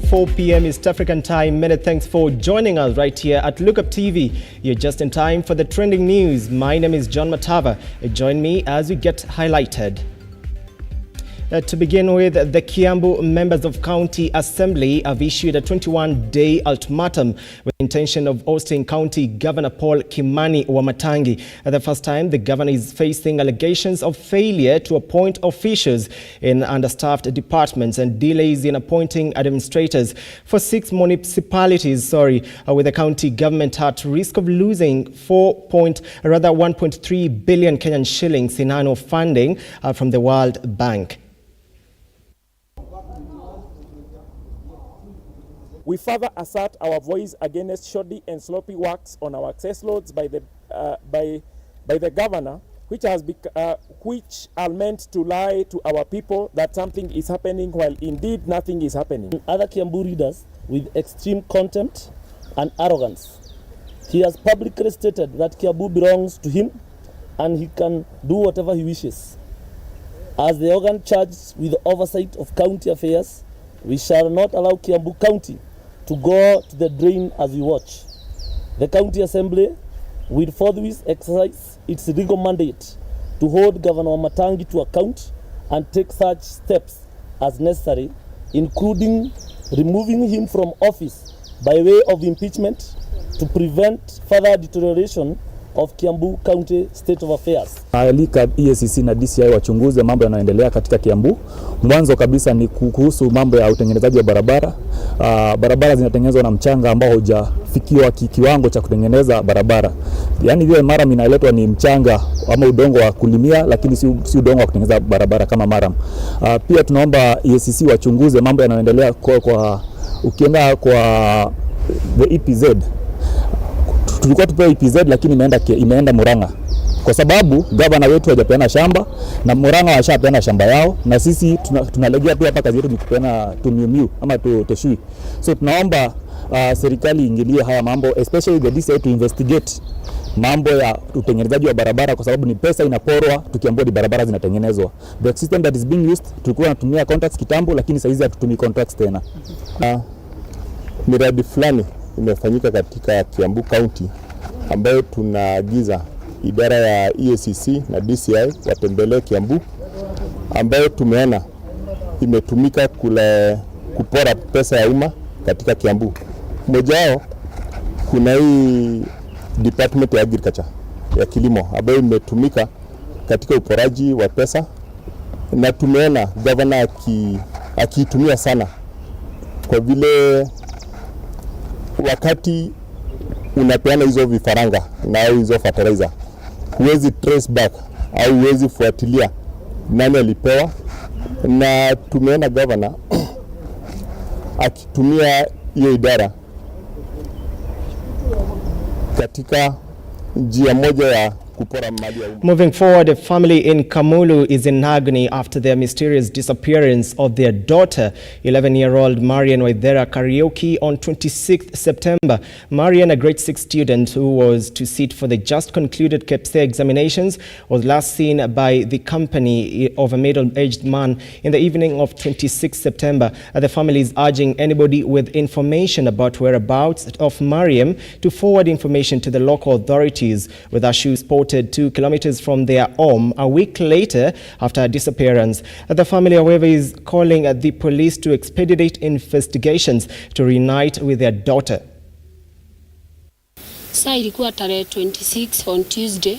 4 p.m. East African time. Many thanks for joining us right here at Lookuptv. You're just in time for the trending news. My name is John Matava. Join me as we get highlighted. To begin with, the Kiambu members of County Assembly have issued a 21-day ultimatum with the intention of ousting County Governor Paul Kimani Wamatangi. At the first time, the governor is facing allegations of failure to appoint officials in understaffed departments and delays in appointing administrators for 6 municipalities, with the county government at risk of losing 1.3 billion Kenyan shillings in annual funding from the World Bank. We further assert our voice against shoddy and sloppy works on our access loads by the governor, which are meant to lie to our people that something is happening while indeed nothing is happening. Other Kiambu leaders with extreme contempt and arrogance. He has publicly stated that Kiambu belongs to him and he can do whatever he wishes. As the organ charged with the oversight of county affairs, we shall not allow Kiambu County to go to the drain as we watch. The County Assembly will forthwith exercise its legal mandate to hold Governor Wamatangi to account and take such steps as necessary, including removing him from office by way of impeachment to prevent further deterioration of Kiambu County state of affairs. Alika EACC na DCI wachunguze mambo yanayoendelea katika Kiambu. Mwanzo kabisa ni kuhusu mambo ya utengenezaji wa barabara. Barabara zinatengenezwa na mchanga ambao hujafikiwa kiwango cha kutengeneza barabara. Yaani vile maram inaletwa ni mchanga ama udongo wa kulimia, lakini si udongo wa kutengeneza barabara kama maram. Pia tunaomba EACC wachunguze mambo yanayoendelea ukienda kwa the EPZ. Tulikuwa tupewe EPZ lakini imeenda Murang'a. Kwa sababu gavana wetu hajapeana shamba na Murang'a washapeana shamba yao, na sisi tunalegea tu hapa kazi yetu ni kupeana tumiumiu ama toshui. So tunaomba serikali iingilie haya mambo, especially the DCI to investigate mambo ya utengenezaji wa barabara, kwa sababu ni pesa inaporwa tukiambiwa di barabara zinatengenezwa. The system that is being used, tulikuwa tunatumia contracts kitambo lakini sasa hizi hatutumii contracts tena. Miradi fulani imefanyika katika Kiambu County ambayo tunaagiza idara ya EACC na DCI watembelee Kiambu, ambayo tumeona imetumika kupora pesa ya umma katika Kiambu. Moja wao kuna hii Department ya Agriculture ya kilimo ambayo imetumika katika uporaji wa pesa, na tumeona governor akiitumia sana, kwa vile wakati unapeana hizo vifaranga na hizo fertilizer huwezi trace back au huwezi fuatilia nani alipewa, na tumeona governor akitumia hiyo idara katika njia moja ya kupora mali ya umma. Moving forward, a family in Kamulu is in agony after their mysterious disappearance of their daughter, 11-year-old Marian Waithera Karaoke, on 26th September. Marian, a grade 6 student who was to sit for the just concluded KPSEA examinations, was last seen by the company of a middle-aged man in the evening of 26th September. The family is urging anybody with information about whereabouts of Mariam to forward information to the local authorities, with her shoes spotted 2 kilometers from their home a week later after her disappearance. The family, however, is calling the police to expedite investigations to reunite with their daughter. Saa ilikuwa tarehe 26 on Tuesday,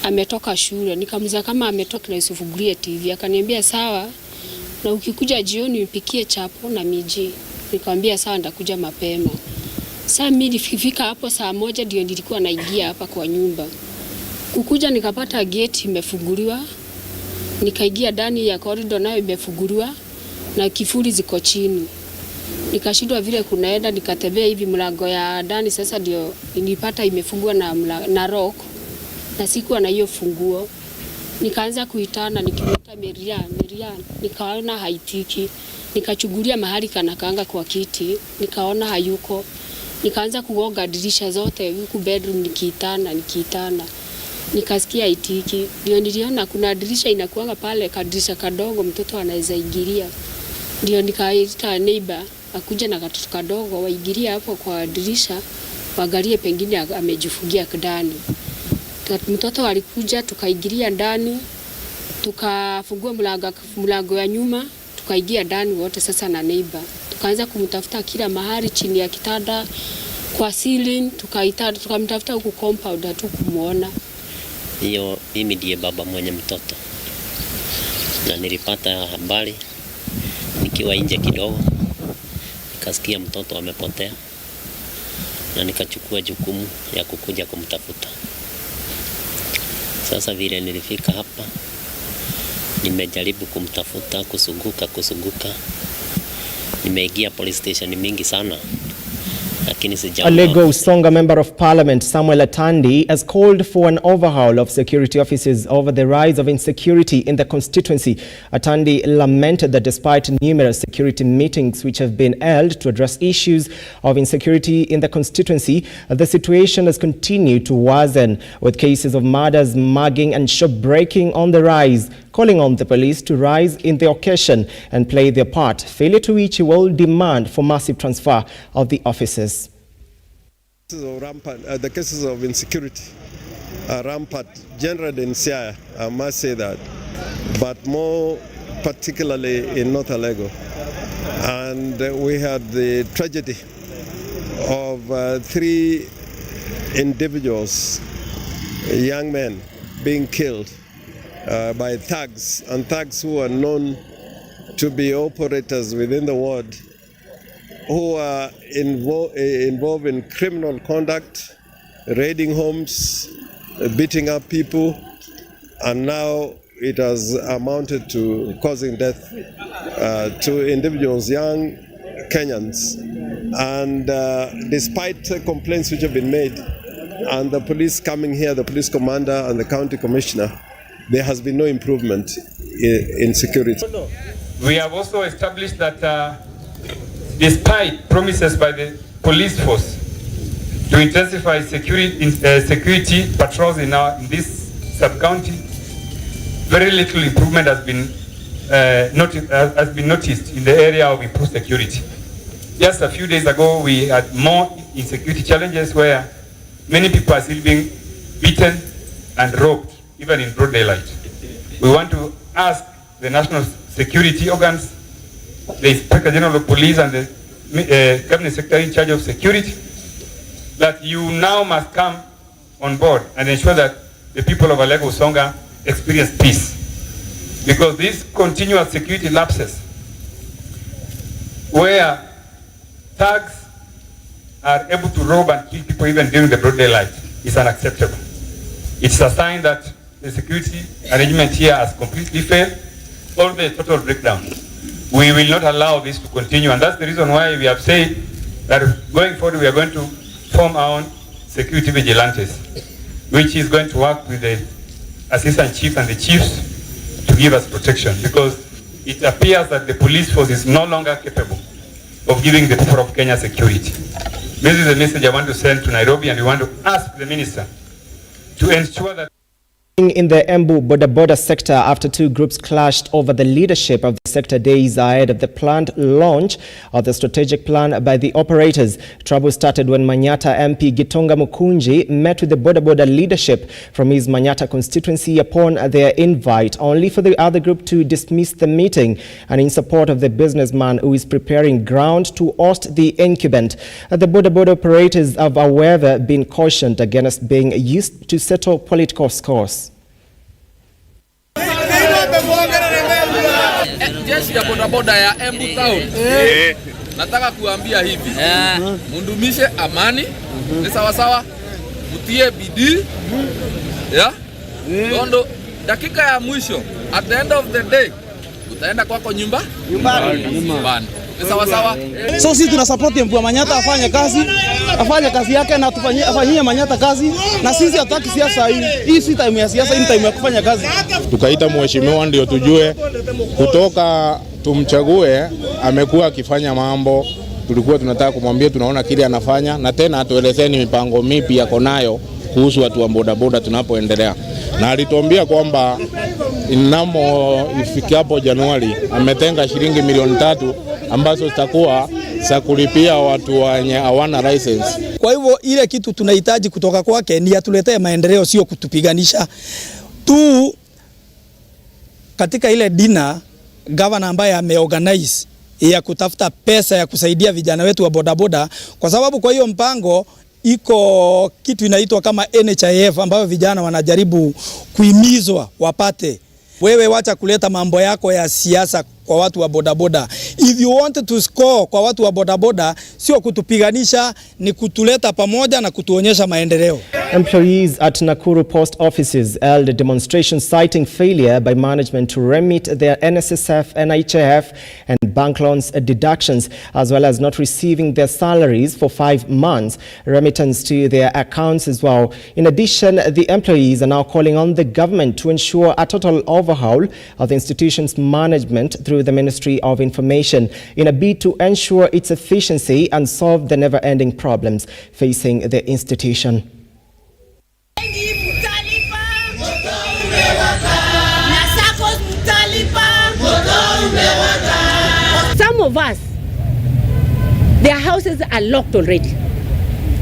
ametoka shule. Nikamuuliza kama ametoka na usifungulie TV. Akaniambia sawa, na ukikuja jioni nipikie chapo na miji. Nikamwambia sawa, ndakuja mapema. Saa mimi nilifika hapo saa 1 ndio nilikuwa naingia hapa kwa nyumba. Kukuja nikapata gate imefunguliwa. Nikaingia ndani ya corridor nayo imefunguliwa na kifuli ziko chini. Nikashindwa vile kunaenda, nikatembea hivi mlango ya ndani, sasa ndio nilipata imefungwa na lock na sikuwa na hiyo funguo. Nikaanza kuitana, nikimuita Merian, nikaona haitiki. Nikachungulia mahali kanakaanga kwa kiti, nikaona hayuko. Nikaanza kugonga dirisha zote huku bedroom, nikiitana. Nikasikia itiki. Ndio niliona kuna dirisha inakuanga pale, kadirisha kadogo mtoto anaweza ingilia. Ndio nikaita neighbor akuja na katoto kadogo waigiria hapo kwa dirisha waangalie pengine amejifungia ndani. Mtoto alikuja tukaigiria ndani, tukafungua mlango ya nyuma, tukaingia ndani wote sasa na neighbor. Tukaanza kumtafuta kila mahali, chini ya kitanda, kwa ceiling, tukamtafuta huko compound hatu kumuona. Hiyo mimi ndiye baba mwenye mtoto. Na nilipata habari nikiwa nje kidogo, nikasikia mtoto amepotea. Na nikachukua jukumu ya kukuja kumtafuta. Sasa vile nilifika hapa, nimejaribu kumtafuta, kusunguka. Nimeingia police station mingi sana. A Lego Songa Member of Parliament Samuel Atandi has called for an overhaul of security offices over the rise of insecurity in the constituency. Atandi lamented that despite numerous security meetings which have been held to address issues of insecurity in the constituency, the situation has continued to worsen, with cases of murders, mugging and shop breaking on the rise, calling on the police to rise in the occasion and play their part, failure to which he will demand for massive transfer of the offices. The cases of insecurity are rampant generally in Siaya, I must say that, but more particularly in North Alego. And we had the tragedy of 3 individuals, young men, being killed by thugs, and thugs who are known to be operators within the ward, who are involved in criminal conduct, raiding homes, beating up people, and now it has amounted to causing death to individuals, young Kenyans. And despite complaints which have been made, and the police coming here, the police commander and the county commissioner, there has been no improvement in security. We have also established that despite promises by the police force to intensify security patrols in this sub-county, very little improvement has been noticed in the area of improved security. Just a few days ago, we had more insecurity challenges where many people are still being beaten and robbed, even in broad daylight. We want to ask the national security organs, the Inspector General of Police and the Cabinet Secretary in charge of security, that you now must come on board and ensure that the people of Alego Songa experience peace. Because these continuous security lapses, where thugs are able to rob and kill people even during the broad daylight, is unacceptable. It's a sign that the security arrangement here has completely failed, or the total breakdown. We will not allow this to continue, and that's the reason why we have said that going forward we are going to form our own security vigilantes, which is going to work with the assistant chief and the chiefs to give us protection, because it appears that the police force is no longer capable of giving the people of Kenya security. This is a message I want to send to Nairobi, and we want to ask the minister to ensure that in the Kiambu border sector after 2 groups clashed over the leadership of the sector days ahead of the planned launch of the strategic plan by the operators. Trouble started when Manyata MP Gitonga Mukunji met with the border leadership from his Manyata constituency upon their invite, only for the other group to dismiss the meeting and in support of the businessman who is preparing ground to host the incumbent. The border operators have, however, been cautioned against being used to settle political scores. Jeshi ya bodaboda ya Kiambu Town. Nataka kuambia hivi. Mundumishe amani. Ni sawa sawa. Mutie bidii. Ndio dakika ya mwisho, at the end of the day, utaenda kwako nyumbani. Ni sawa sawa. So sisi tuna support Mvua Manyata afanye kazi yake na afanyie Manyata kazi, na sisi hatutaki siasa hii. Hii si time ya siasa, hii time ya kufanya kazi. Tukaita mheshimiwa ndio tujue kutoka tumchague amekuwa akifanya mambo. Tulikuwa tunataka kumwambia tunaona kile anafanya, na tena atuelezeni mipango mipi yako nayo kuhusu watu wa bodaboda tunapoendelea. Na alituambia kwamba inamo ifikapo Januari ametenga shilingi milioni 3 ambazo zitakuwa za kulipia watu wenye hawana license. Kwa hivyo ile kitu tunahitaji kutoka kwake ni atuletee maendeleo, sio kutupiganisha tu. Katika ile dina governor ambaye ameorganize ya kutafuta pesa ya kusaidia vijana wetu wa bodaboda, kwa sababu kwa hiyo mpango iko kitu inaitwa kama NHIF ambayo vijana wanajaribu kuhimizwa wapate. Wewe wacha kuleta mambo yako ya siasa kwa watu wa bodaboda. If you want to score kwa watu wa bodaboda, sio kutupiganisha, ni kutuleta pamoja na kutuonyesha maendeleo. Employees at Nakuru post offices held a demonstration citing failure by management to remit their NSSF, NHIF and bank loans deductions, as well as not receiving their salaries for 5 months, remittance to their accounts as well. In addition, the employees are now calling on the government to ensure a total overhaul of the institution's management through the Ministry of Information in a bid to ensure its efficiency and solve the never-ending problems facing the institution. Some of us, their houses are locked already,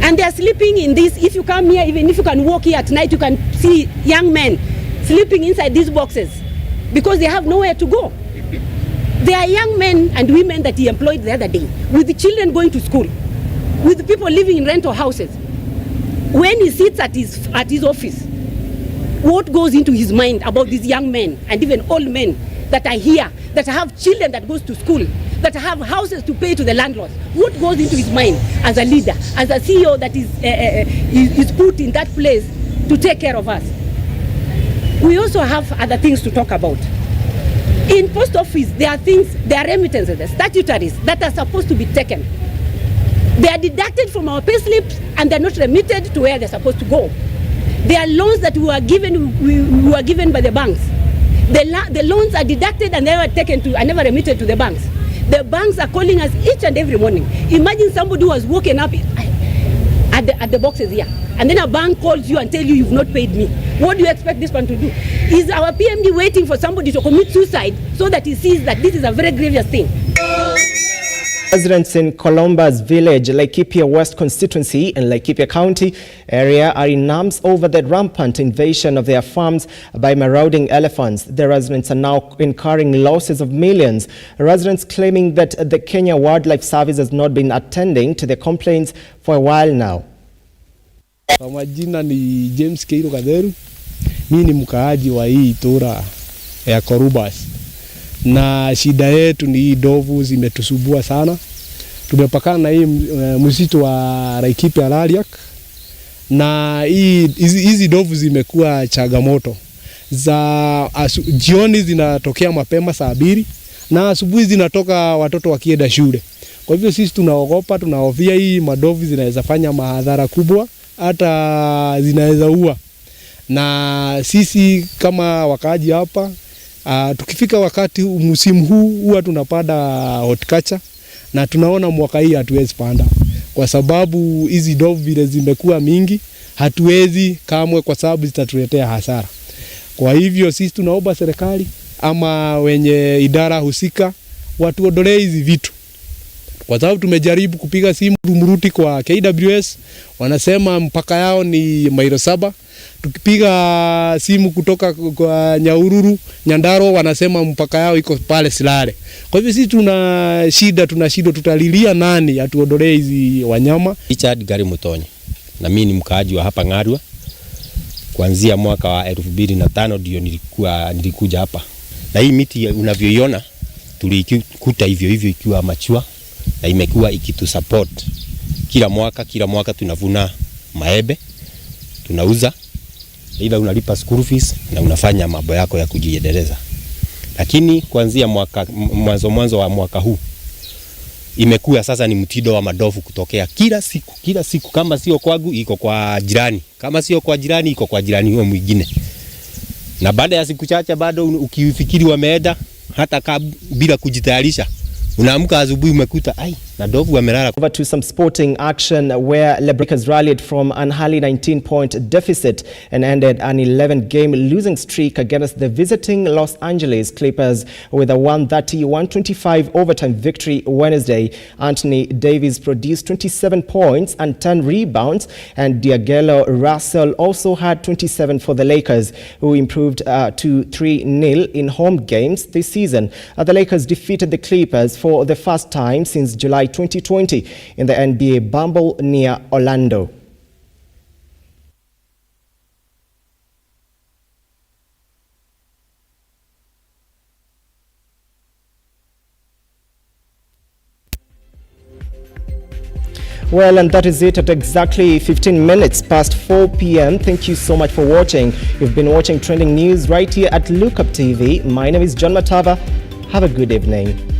and they are sleeping in this. If you come here, even if you can walk here at night, you can see young men sleeping inside these boxes because they have nowhere to go. There are young men and women that he employed the other day, with the children going to school, with people living in rental houses. When he sits at his office, what goes into his mind about these young men and even old men that are here, that have children that goes to school, that have houses to pay to the landlords? What goes into his mind as a leader, as a CEO that is put in that place to take care of us? We also have other things to talk about. In post office, there are things, there are remittances, the statutories that are supposed to be taken. They are deducted from our pay slips and they're not remitted to where they're supposed to go. There are loans that we were given by the banks. The loans are deducted and never taken to, and never remitted to the banks. The banks are calling us each and every morning. Imagine somebody who has woken up at the boxes here, and then a bank calls you and tells you you've not paid me. What do you expect this one to do? Is our PMD waiting for somebody to commit suicide so that he sees that this is a very grievous thing? Residents in Colomba's village, Laikipia West constituency and Laikipia County area are in arms over the rampant invasion of their farms by marauding elephants. The residents are now incurring losses of millions. Residents claiming that the Kenya Wildlife Service has not been attending to their complaints for a while now. Kwa majina ni James Keiro Kaderu. Mimi ni mkaaji wa hii tora ya Korubas. Na shida yetu ni hii ndovu zimetusubua sana. Tumepakana na hii msitu wa Laikipia Lariak, na hizi ndovu zimekuwa changamoto. Jioni zinatokea mapema saa 2 na asubuhi zinatoka watoto wakienda shule. Kwa hivyo sisi tunaogopa, tunahofia hii madovu zinaweza fanya madhara kubwa, hata zinaweza ua. Na sisi kama wakaaji hapa, tukifika wakati msimu huu huwa tunapanda horticulture, na tunaona mwaka hii hatuwezi panda kwa sababu hizi ndovu vile zimekuwa mingi, hatuwezi kamwe kwa sababu zitatuletea hasara. Kwa hivyo sisi tunaomba serikali ama wenye idara husika watuondolee hizi vitu, kwa sababu tumejaribu kupiga simu Rumuruti kwa KWS, wanasema mpaka yao ni mailo 7. Tukipiga simu kutoka kwa Nyahururu, Nyandarua, wanasema mpaka yao iko pale Silale. Kwa hivyo sisi tuna shida, tutalilia nani atuondolee hizi wanyama? Richard Gari Mutonyi, na mimi ni mkaaji wa hapa Ngarua. Kuanzia mwaka wa 2005 ndio nilikuja hapa. Na hii miti unavyoiona tulikuta hivyo ikiwa machua, na imekuwa ikitusupport. Kila mwaka tunavuna maembe, tunauza, ila unalipa school fees na unafanya mambo yako ya kujiendeleza. Lakini kuanzia mwanzo wa mwaka huu imekuwa sasa ni mtindo wa madovu kutokea kila siku, kama sio kwangu iko kwa jirani, kama sio kwa jirani iko kwa jirani huyo mwingine. Na baada ya siku chache bado ukifikiri wameenda, hata bila kujitayarisha, unaamka asubuhi umekuta Na ndovu amelala. Over to some sporting action where the Lakers rallied from an early 19-point deficit and ended an 11-game losing streak against the visiting Los Angeles Clippers with a 130-125 overtime victory Wednesday. Anthony Davis produced 27 points and 10 rebounds, and D'Angelo Russell also had 27 for the Lakers, who improved to 3-0 in home games this season. The Lakers defeated the Clippers for the first time since July 2020 in the NBA Bubble near Orlando. Well, and that is it at exactly 15 minutes past 4 p.m. Thank you so much for watching. You've been watching Trending News right here at Lookuptv. My name is John Matava. Have a good evening.